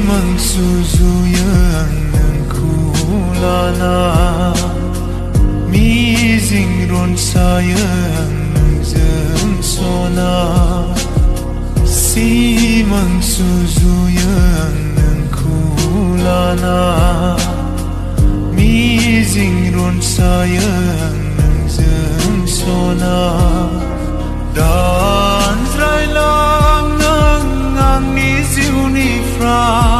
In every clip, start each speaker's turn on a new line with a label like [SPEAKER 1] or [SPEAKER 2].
[SPEAKER 1] Suzuyan kulana Mizing ron sayang nang sona Simang suzuyan nang kulana Mizing ron sayang nang sona Dan zrai lang nang ang niziw ni Fry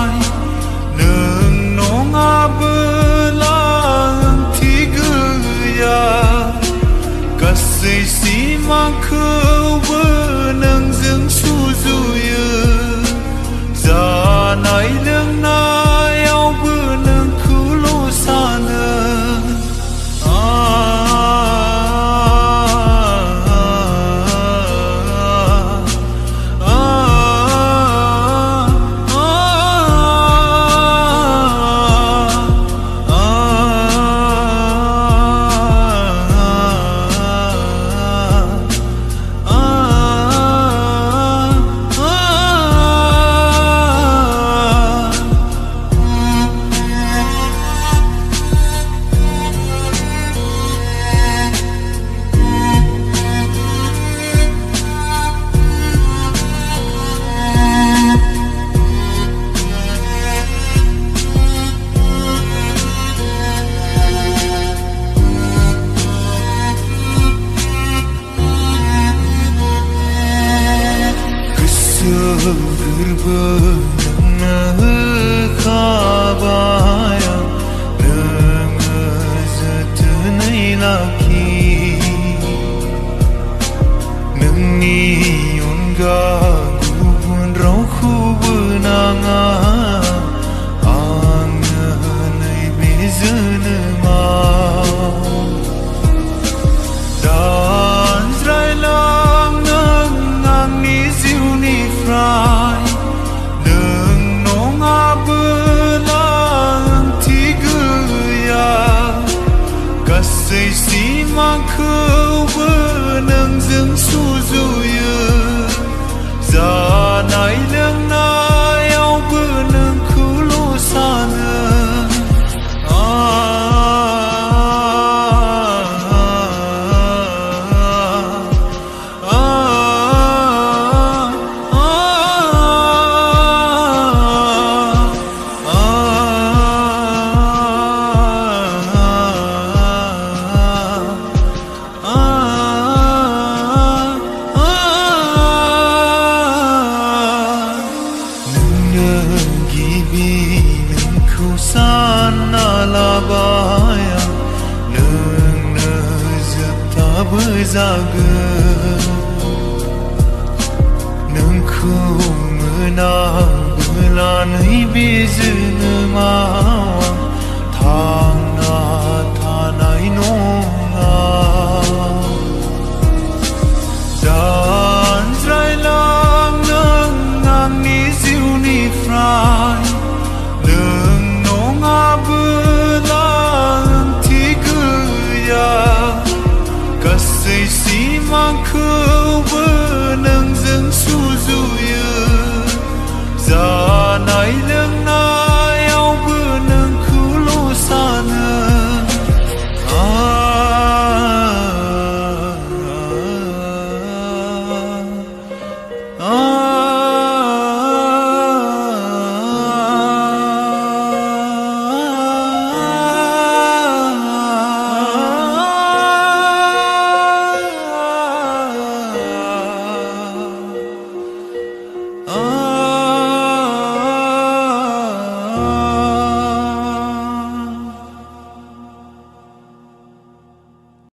[SPEAKER 1] Kasih simang kau benang zeng suzuya Zanai leng nai au benang kulo sana Gerbang kabayang Nengezetenai laki Nengiyon gagu pun rauku benanga Angenai bezenema Dan zrai lang nengang niziu ni Fry Kasih simang kau benang zeng suzuya Zanai leng nai au benang kulo sana Sana labaya Neng nezep tak berzaga Neng ku menang Belanai beza nemawang Tang na tanai nonga